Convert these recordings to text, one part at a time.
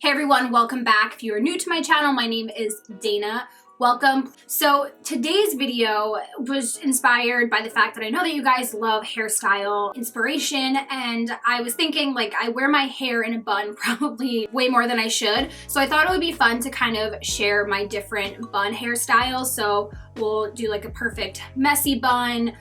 Hey everyone, welcome back. If you are new to my channel, my name is Dana. Welcome. So today's video was inspired by the fact that I know that you guys love hairstyle inspiration, and I was thinking, like, I wear my hair in a bun probably way more than I should. So I thought it would be fun to kind of share my different bun hairstyles. So we'll do like a perfect messy bun,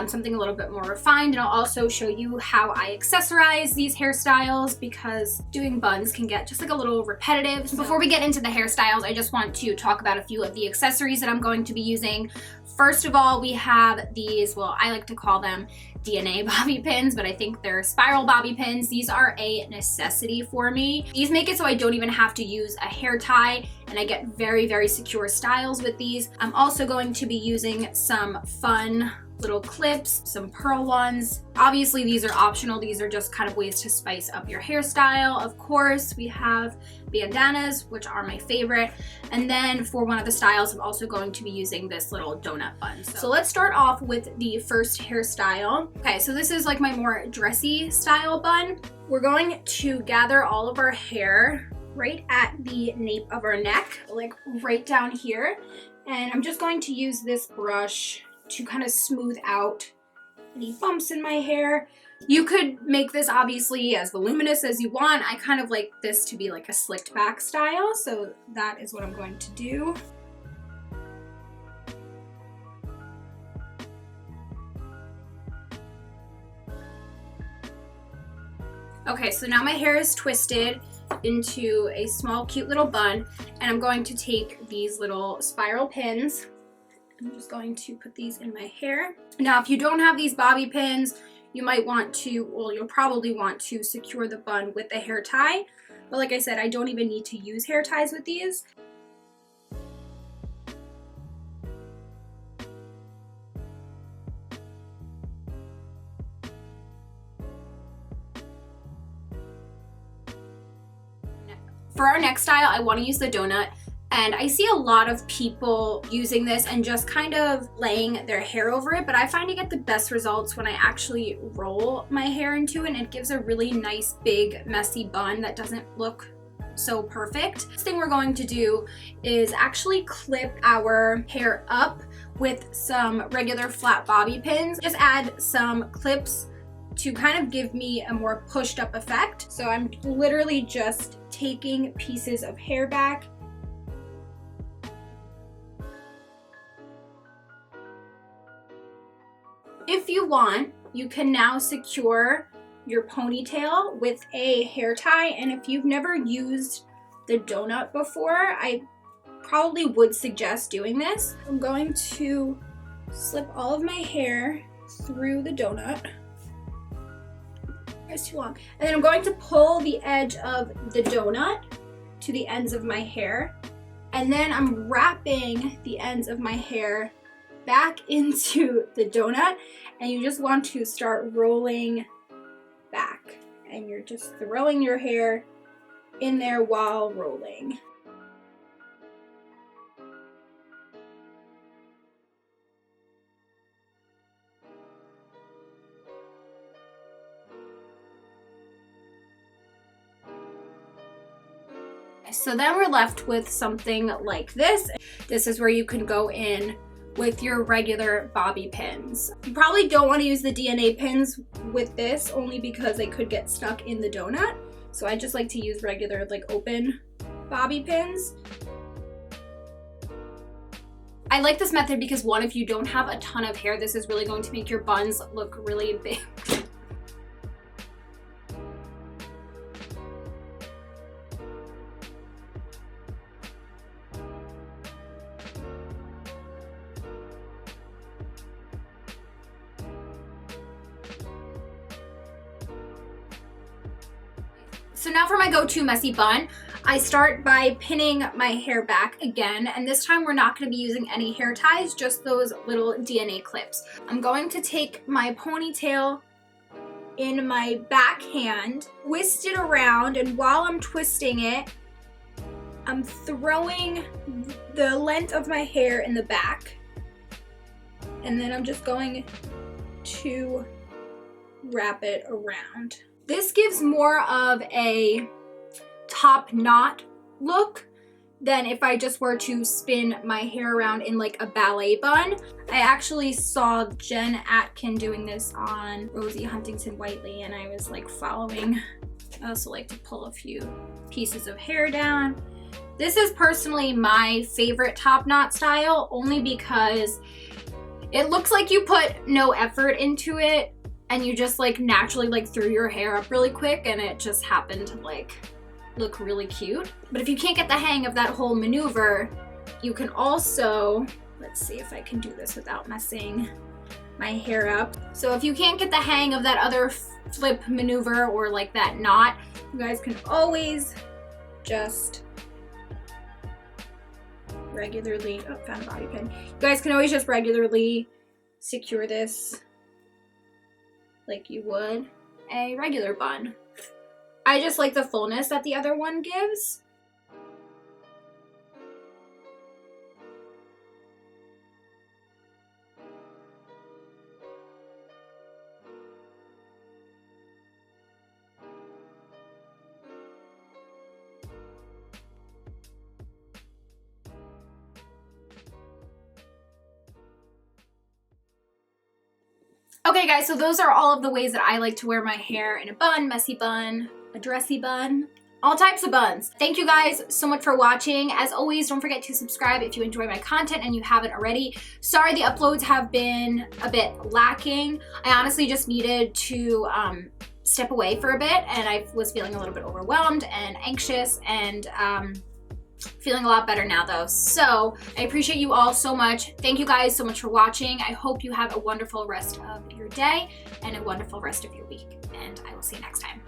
something a little bit more refined, and I'll also show you how I accessorize these hairstyles because doing buns can get just like a little repetitive. So before we get into the hairstyles, I just want to talk about a few of the accessories that I'm going to be using. First of all, we have these, well, I like to call them DNA bobby pins, but I think they're spiral bobby pins. These are a necessity for me. These make it so I don't even have to use a hair tie, and I get very, very secure styles with these. I'm also going to be using some fun little clips, some pearl ones. Obviously, these are optional. These are just kind of ways to spice up your hairstyle. Of course, we have bandanas, which are my favorite. And then for one of the styles, I'm also going to be using this little donut bun. So let's start off with the first hairstyle. Okay, so this is like my more dressy style bun. We're going to gather all of our hair right at the nape of our neck, like right down here. And I'm just going to use this brush to kind of smooth out any bumps in my hair. You could make this obviously as voluminous as you want. I kind of like this to be like a slicked back style, so that is what I'm going to do. Okay, so now my hair is twisted into a small cute little bun, and I'm going to take these little spiral pins. I'm just going to put these in my hair. Now, if you don't have these bobby pins, you might want to, well, you'll probably want to secure the bun with a hair tie. But like I said, I don't even need to use hair ties with these. For our next style, I want to use the donut. And I see a lot of people using this and just kind of laying their hair over it, but I find I get the best results when I actually roll my hair into it, and it gives a really nice, big, messy bun that doesn't look so perfect. Next thing we're going to do is actually clip our hair up with some regular flat bobby pins. Just add some clips to kind of give me a more pushed up effect. So I'm literally just taking pieces of hair back. If you want, you can now secure your ponytail with a hair tie, and if you've never used the donut before, I probably would suggest doing this. I'm going to slip all of my hair through the donut. It's too long. And then I'm going to pull the edge of the donut to the ends of my hair, and then I'm wrapping the ends of my hair back into the donut, and you just want to start rolling back, and you're just throwing your hair in there while rolling. So then we're left with something like this. This is where you can go in with your regular bobby pins. You probably don't want to use the DNA pins with this, only because they could get stuck in the donut. So I just like to use regular, like, open bobby pins. I like this method because, one, if you don't have a ton of hair, this is really going to make your buns look really big. So now for my go-to messy bun, I start by pinning my hair back again, and this time we're not going to be using any hair ties, just those little DNA clips. I'm going to take my ponytail in my back hand, twist it around, and while I'm twisting it, I'm throwing the length of my hair in the back, and then I'm just going to wrap it around. This gives more of a top knot look than if I just were to spin my hair around in like a ballet bun. I actually saw Jen Atkin doing this on Rosie Huntington Whiteley, and I was like following. I also like to pull a few pieces of hair down. This is personally my favorite top knot style, only because it looks like you put no effort into it and you just like naturally like threw your hair up really quick, and it just happened to like look really cute. But if you can't get the hang of that whole maneuver, you can also, let's see if I can do this without messing my hair up. So if you can't get the hang of that other flip maneuver or like that knot, you guys can always just regularly, oh, found a bobby pin. You guys can always just regularly secure this like you would a regular bun. I just like the fullness that the other one gives. Okay guys, so those are all of the ways that I like to wear my hair: in a bun, messy bun, a dressy bun, all types of buns. Thank you guys so much for watching. As always, don't forget to subscribe if you enjoy my content and you haven't already. Sorry the uploads have been a bit lacking. I honestly just needed to step away for a bit, and I was feeling a little bit overwhelmed and anxious, and feeling a lot better now though. So I appreciate you all so much. Thank you guys so much for watching. I hope you have a wonderful rest of your day and a wonderful rest of your week, and I will see you next time.